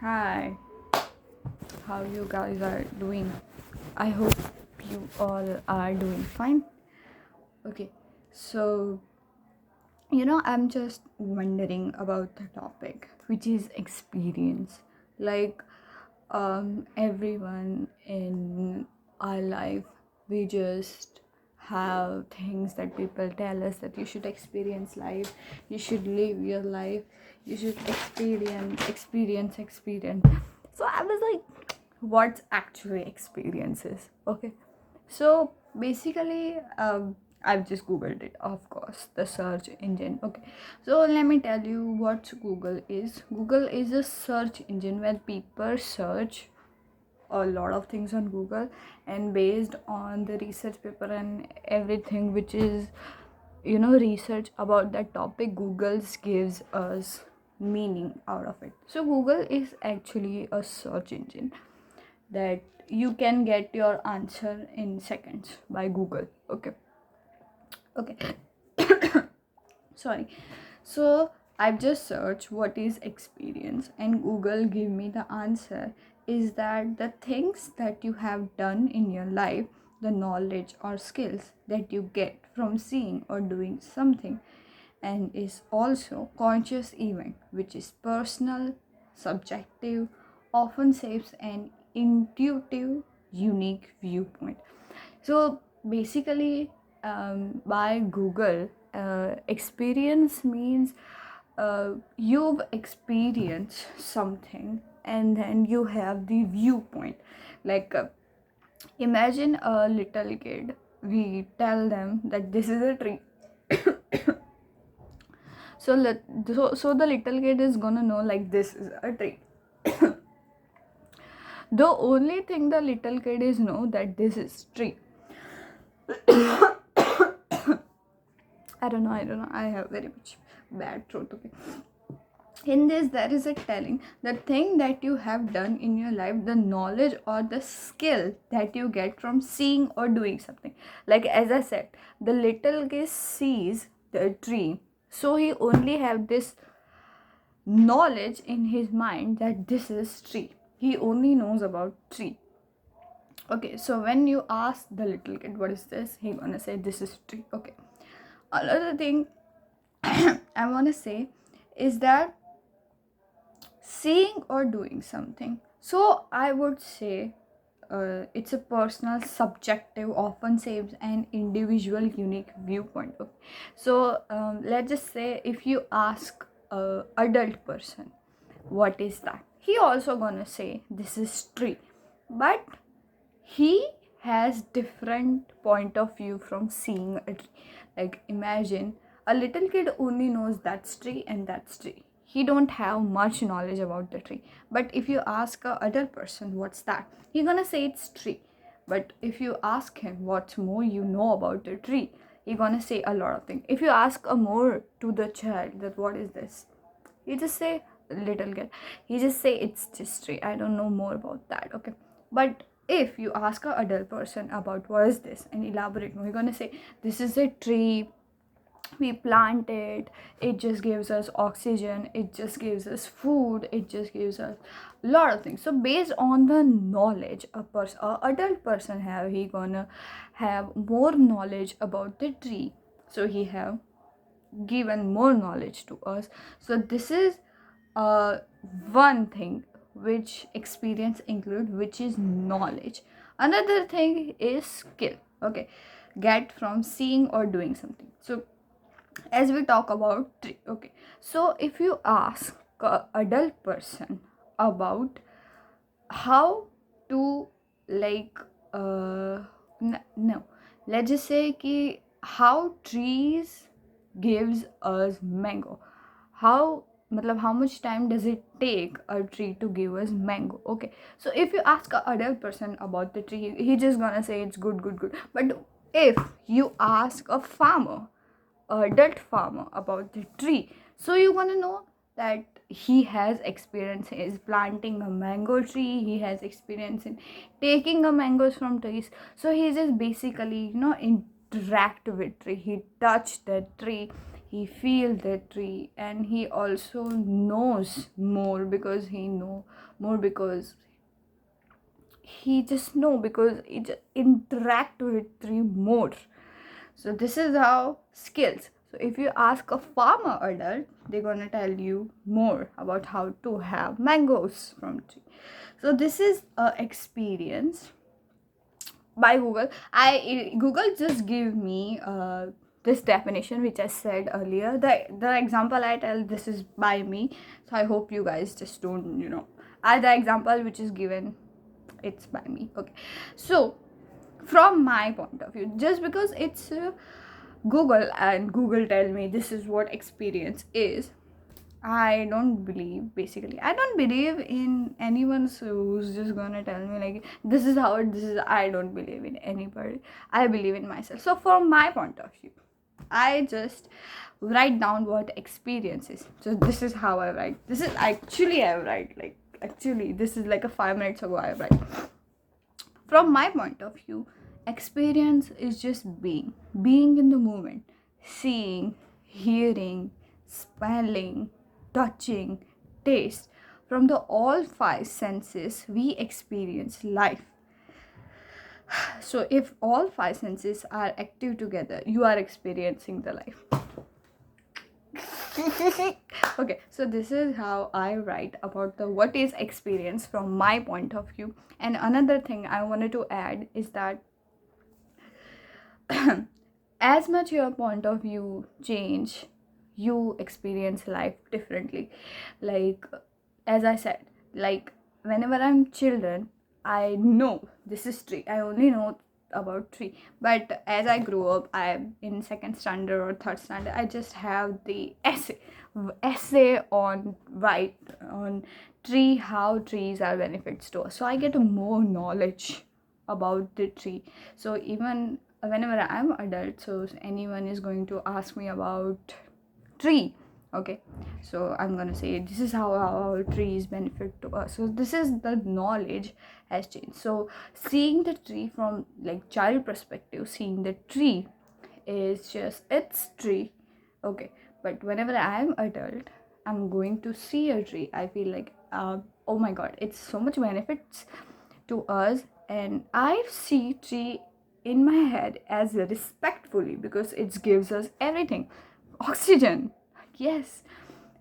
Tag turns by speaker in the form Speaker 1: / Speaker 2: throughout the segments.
Speaker 1: Hi, how you guys are doing? I hope you all are doing fine. Okay, so I'm just wondering about the topic, which is experience. Like, everyone in our life, we just have things that people tell us that you should experience life, you should live your life, you should experience. So I was like, what's actually experiences? Okay, so basically, I've just googled it, of course, the search engine. Okay, so let me tell you what Google is. Google is a search engine where people search a lot of things on Google, and based on the research paper and everything which is research about that topic, Google gives us meaning out of it. So Google is actually a search engine that you can get your answer in seconds by Google. Okay, sorry. So I've just searched what is experience, and Google give me the answer is that the things that you have done in your life, the knowledge or skills that you get from seeing or doing something, and is also conscious event which is personal, subjective, often shapes an intuitive, unique viewpoint. So basically, by Google, experience means you've experienced something and then you have the viewpoint. Like, imagine a little kid, we tell them that this is a tree. So the little kid is gonna know like this is a tree. The only thing the little kid is know that this is tree. I don't know. I have very much bad throat. Okay. In this, there is a telling the thing that you have done in your life, the knowledge or the skill that you get from seeing or doing something. Like as I said, the little kid sees the tree, so he only have this knowledge in his mind that this is tree. He only knows about tree. Okay, so when you ask the little kid what is this, he gonna say this is tree. Okay. Another thing I wanna say is that seeing or doing something. So I would say it's a personal, subjective, often saves an individual, unique viewpoint. Okay. So let's just say if you ask a adult person, what is that? He also gonna say this is tree, but he has different point of view from seeing a tree. Like imagine a little kid only knows that's tree and that's tree. He don't have much knowledge about the tree. But if you ask a adult person what's that, he gonna say it's tree. But if you ask him what more you know about the tree, he gonna say a lot of things. If you ask a more to the child that what is this, he just say little kid, he just say it's just tree, I don't know more about that. Okay. But if you ask a adult person about what is this and elaborate more, you're gonna say this is a tree, we plant it just gives us oxygen, it just gives us food, it just gives us a lot of things. So based on the knowledge a adult person have, he gonna have more knowledge about the tree, so he have given more knowledge to us. So this is uh, one thing which experience include, which is knowledge. Another thing is skill. Okay, get from seeing or doing something. So as we talk about tree. Okay, so if you ask a adult person about how to, like, no, let's just say ki how trees gives us mango, how how much time does it take a tree to give us mango. Okay, so if you ask a adult person about the tree, he just gonna say it's good. But if you ask a farmer, adult farmer, about the tree, so you want to know that he has experience in planting a mango tree, he has experience in taking a mangoes from trees. So he just basically interact with tree, he touched the tree, he feels the tree, and he also knows more because he know more, because he just know, because he just interact with tree more. So this is how skills. So if you ask a farmer adult, they're gonna tell you more about how to have mangoes from tree. So this is a experience by Google. Google just give me this definition which I said earlier. The example I tell, this is by me. So I hope you guys just don't, the example which is given, it's by me. Okay. So from my point of view, just because it's Google and Google tell me this is what experience is, I don't believe, basically I don't believe in anyone who's just gonna tell me like this is how this is. I don't believe in anybody. I believe in myself. So from my point of view, I just write down what experience is. So this is how I write. This is actually I write like, actually this is like a 5 minutes ago I write. From my point of view, experience is just being in the moment, seeing, hearing, smelling, touching, taste. From the all five senses, we experience life. So if all five senses are active together, you are experiencing the life. Okay, so this is how I write about the what is experience from my point of view. And another thing I wanted to add is that as much your point of view change, you experience life differently. Like as I said, like whenever I'm children, I know this is tree, I only know about tree. But as I grow up, I'm in second standard or third standard, I just have the essay on right on tree, how trees are benefits to us. So I get more knowledge about the tree. So even whenever I'm adult, so anyone is going to ask me about tree, okay, so I'm gonna say this is how our trees benefit to us. So this is the knowledge has changed. So seeing the tree from like child perspective, seeing the tree is just it's tree, okay. But whenever I'm adult, I'm going to see a tree, I feel like oh my god, it's so much benefits to us. And I see tree in my head as respectfully, because it gives us everything. Oxygen, yes,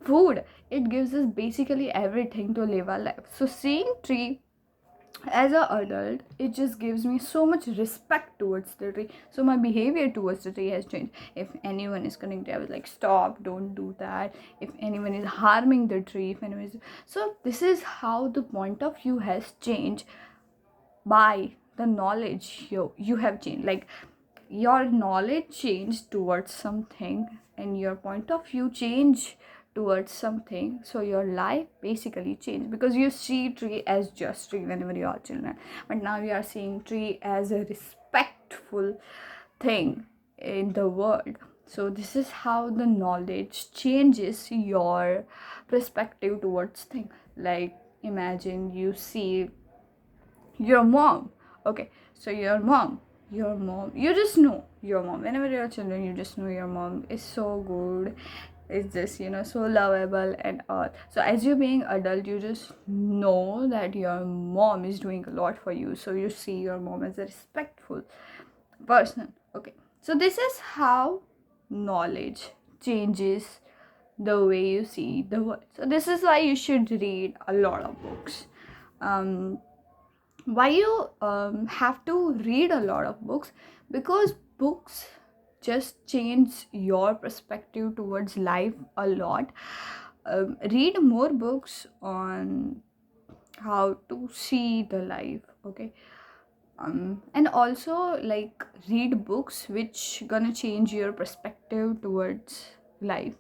Speaker 1: food, it gives us basically everything to live our life. So seeing tree as an adult, it just gives me so much respect towards the tree. So my behavior towards the tree has changed. If anyone is connected, I was like, stop, don't do that. If anyone is harming the tree, if anyone is, so this is how the point of view has changed by the knowledge you have changed. Like your knowledge changed towards something, and your point of view changed towards something, so your life basically changed, because you see tree as just tree whenever you are children, but now you are seeing tree as a respectful thing in the world. So this is how the knowledge changes your perspective towards things. Like imagine you see your mom, okay, so your mom, you just know your mom. Whenever you're children, you just know your mom is so good, it's just so lovable and all. So as you being adult, you just know that your mom is doing a lot for you, so you see your mom as a respectful person, okay. So this is how knowledge changes the way you see the world. So this is why you should read a lot of books. Why you have to read a lot of books? Because books just change your perspective towards life a lot. Read more books on how to see the life, okay. And also like read books which gonna change your perspective towards life,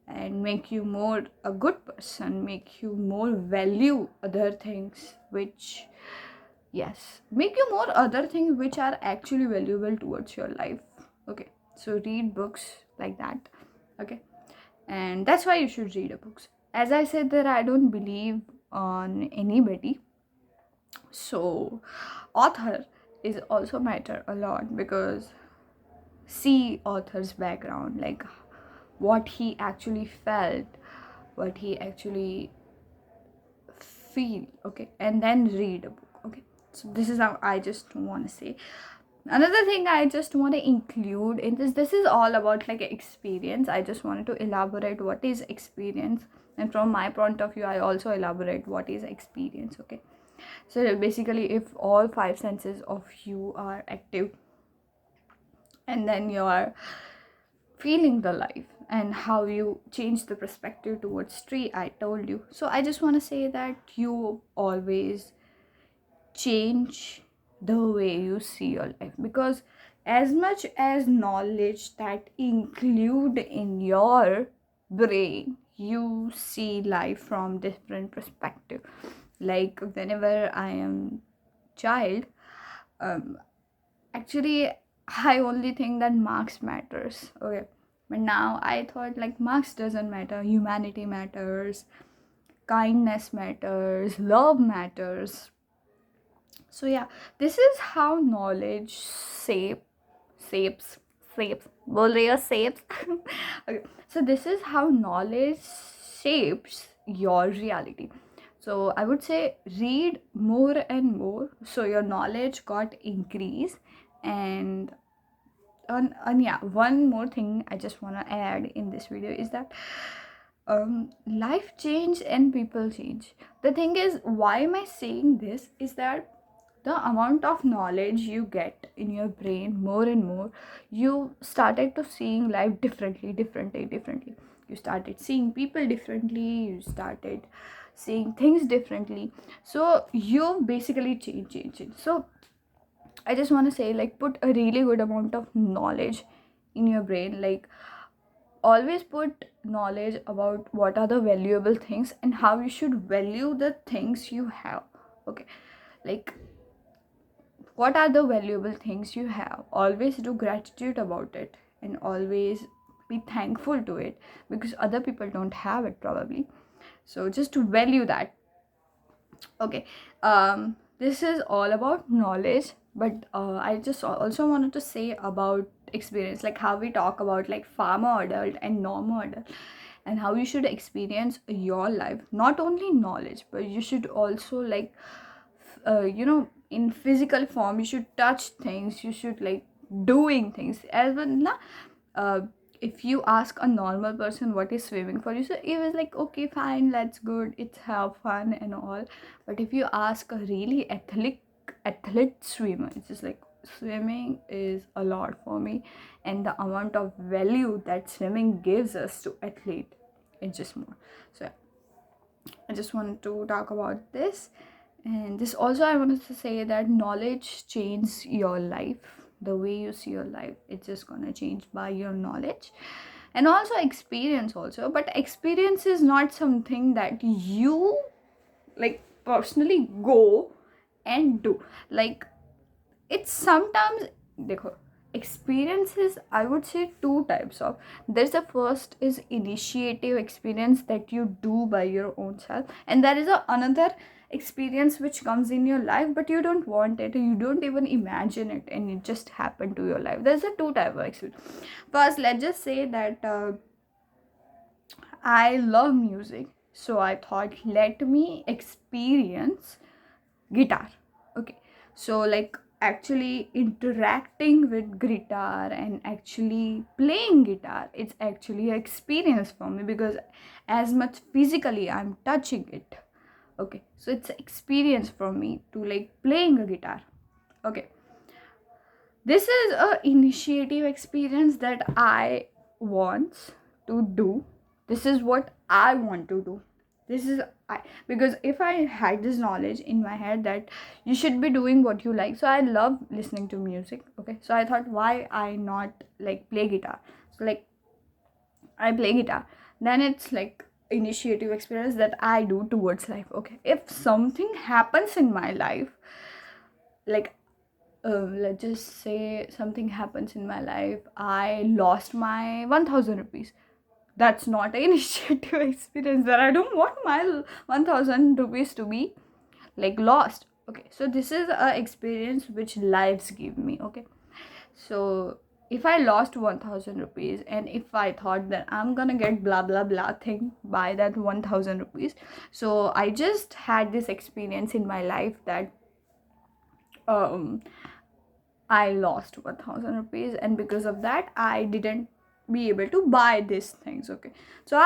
Speaker 1: and make you more a good person, make you more value other things which, yes, make you more other things which are actually valuable towards your life, okay. So read books like that, okay. And that's why you should read books. As I said that I don't believe on anybody, so author is also matter a lot, because see author's background, like what he actually felt, what he actually feel. Okay, and then read a book. Okay, so this is how I just want to say. Another thing I just want to include in this is all about like experience. I just wanted to elaborate what is experience, and from my point of view I also elaborate what is experience. Okay, so basically if all five senses of you are active, and then you are feeling the life, and how you change the perspective towards tree, I told you. So I just want to say that you always change the way you see your life, because as much as knowledge that include in your brain, you see life from different perspective. Like whenever I am child, um, actually I only think that marks matters. Okay, but now I thought like marks doesn't matter, humanity matters, kindness matters, love matters. So yeah, this is how knowledge shapes बोल रही हो shapes okay, so this is how knowledge shapes your reality. So I would say read more and more so your knowledge got increase. And yeah, one more thing I just want to add in this video is that life change and people change. The thing is, why am I saying this is that the amount of knowledge you get in your brain more and more, you started to seeing life differently. You started seeing people differently, you started seeing things differently. So you basically change. So I just want to say, like, put a really good amount of knowledge in your brain. Like, always put knowledge about what are the valuable things and how you should value the things you have. Okay, like, what are the valuable things you have? Always do gratitude about it, and always be thankful to it, because other people don't have it probably. So just to value that. Okay, this is all about knowledge, but I just also wanted to say about experience, like how we talk about like farmer adult and normal adult, and how you should experience your life. Not only knowledge, but you should also like in physical form, you should touch things, you should like doing things as well na. uh, if you ask a normal person what is swimming for you, so it was like, okay, fine, that's good, it's have fun and all. But if you ask a really athlete swimmer, it's just like, swimming is a lot for me, and the amount of value that swimming gives us to athlete, it's just more. So I just wanted to talk about this. And this also, I wanted to say that knowledge changes your life. The way you see your life, it's just gonna change by your knowledge. And also experience also. But experience is not something that you like personally go and do. Like, it's sometimes, देखो, experiences, I would say two types of. There's the first is initiative experience that you do by your own self, and there is another experience which comes in your life but you don't want it, you don't even imagine it, and it just happened to your life. There's a two type of experience. First, let's just say that I love music, so I thought, let me experience guitar. Okay, so like actually interacting with guitar and actually playing guitar, it's actually an experience for me, because as much physically I'm touching it. Okay, so it's an experience for me to like playing a guitar. Okay, this is a initiative experience that I want to do. This is what I want to do. This is I, because if I had this knowledge in my head that you should be doing what you like, so I love listening to music. Okay, so I thought, why I not like play guitar? So like I play guitar, then it's like initiative experience that I do towards life. Okay, if something happens in my life, like let's just say something happens in my life, I lost my 1000 rupees. That's not an initiative experience, that I don't want my 1000 rupees to be like lost. Okay, so this is a experience which lives give me. Okay, so if I lost 1000 rupees, and if I thought that I'm gonna get blah blah blah thing by that 1000 rupees, so I just had this experience in my life that um I lost 1000 rupees, and because of that I didn't be able to buy these things. Okay, so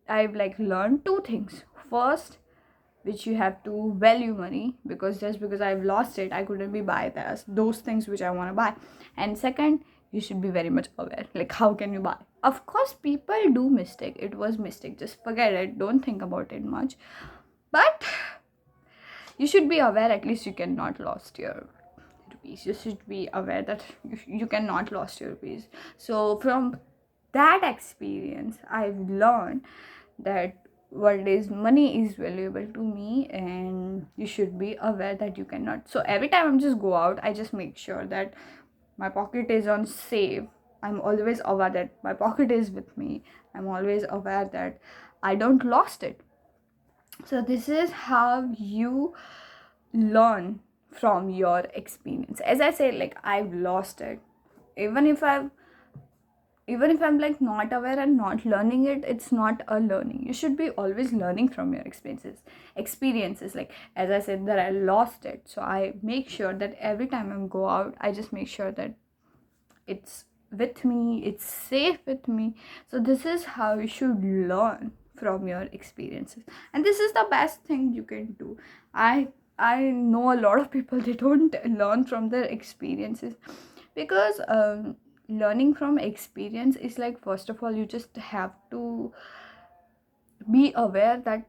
Speaker 1: I've like learned two things. First, which you have to value money, because just because I've lost it, I couldn't be buy those things which I want to buy. And second, you should be very much aware, like how can you buy. Of course people do mistake, it was mistake, just forget it, don't think about it much. But you should be aware, at least you cannot lost your rupees. You should be aware that you cannot lost your rupees. So from that experience I've learned that what is money is valuable to me, and you should be aware that you cannot. So every time I'm just go out, I just make sure that my pocket is on save. I'm always aware that my pocket is with me. I'm always aware that I don't lost it. So this is how you learn from your experience. As I say, like I've lost it. even if i've even if I'm like not aware and not learning it, it's not a learning. You should be always learning from your experiences. Like as I said that I lost it, so I make sure that every time I go out, I just make sure that it's with me, it's safe with me. So this is how you should learn from your experiences, and this is the best thing you can do. I know a lot of people, they don't learn from their experiences, because learning from experience is like, first of all, you just have to be aware that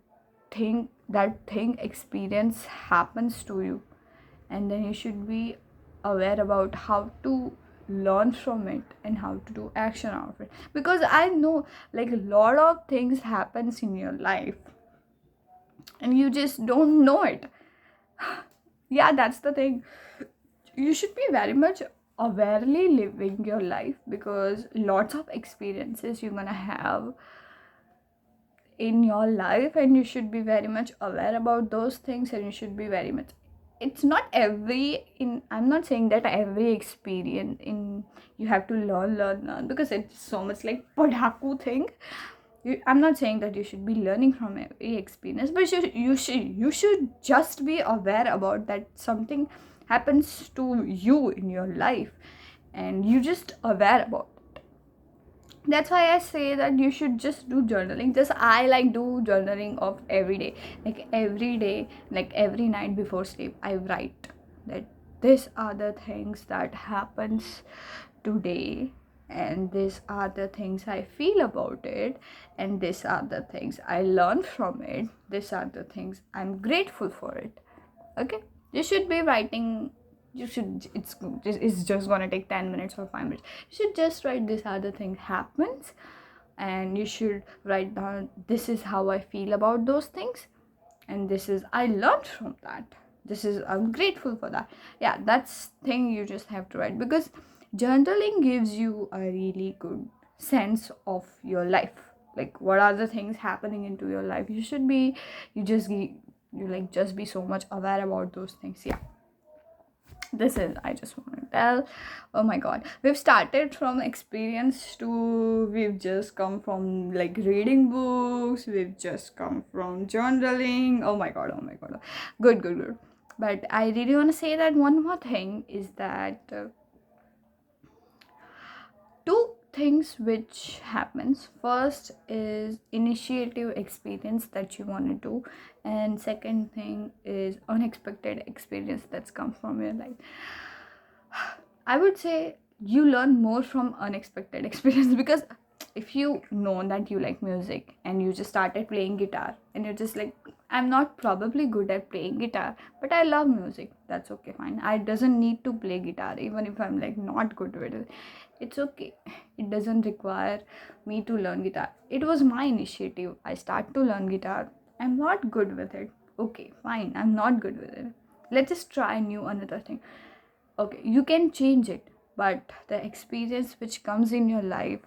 Speaker 1: thing experience happens to you, and then you should be aware about how to learn from it and how to do action out of it. Because I know like a lot of things happens in your life and you just don't know it. Yeah, that's the thing. You should be very much awarely living your life, because lots of experiences you're gonna have in your life, and you should be very much aware about those things, and you should be very much, it's not every in I'm not saying that every experience in you have to learn, because it's so much like padaku thing. I'm not saying that you should be learning from every experience, but you should just be aware about that something happens to you in your life, and you just aware about. That's why I say that you should just do journaling. Just I like do journaling of every day, like every day, like every night before sleep I write that these are the things that happens today, and these are the things I feel about it, and these are the things I learn from it, these are the things I'm grateful for it. Okay, you should be writing. You should, it's just gonna take 10 minutes or 5 minutes. You should just write this other thing happens, and you should write down this is how I feel about those things, and this is I learned from that, this is I'm grateful for that. Yeah, that's thing you just have to write, because journaling gives you a really good sense of your life, like what are the things happening into your life. You should be, you like just be so much aware about those things. Yeah, this is, I just want to tell. Oh my god, we've started from experience to, we've just come from like reading books, we've just come from journaling. Oh my god, oh my god. Good. But I really want to say that one more thing is that two things which happens. First is initiative experience that you want to do, and second thing is unexpected experience that's come from your life. I would say you learn more from unexpected experience, because if you know that you like music and you just started playing guitar, and you're just like, I'm not probably good at playing guitar, but I love music, that's okay, fine. I doesn't need to play guitar even if I'm like not good with it. It's okay, it doesn't require me to learn guitar. It was my initiative, I start to learn guitar. I'm not good with it, okay, fine, I'm not good with it. Let's just try new another thing. Okay, you can change it, but the experience which comes in your life,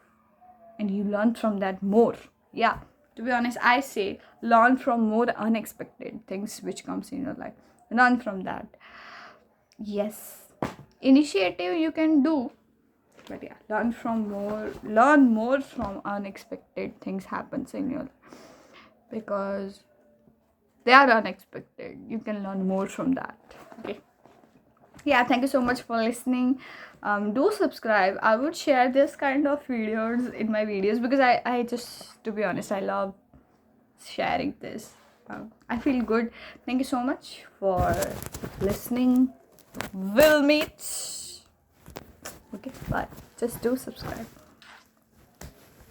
Speaker 1: and you learn from that more. Yeah, to be honest, I say learn from more unexpected things which comes in your life. Learn from that. Yes, initiative you can do, But yeah, learn more from unexpected things happens in your life, because they are unexpected. You can learn more from that. Okay. Yeah, thank you so much for listening. Do subscribe. I would share this kind of videos in my videos, because I just, to be honest, I love sharing this. I feel good. Thank you so much for listening. We'll meet. Okay, bye. Just do subscribe.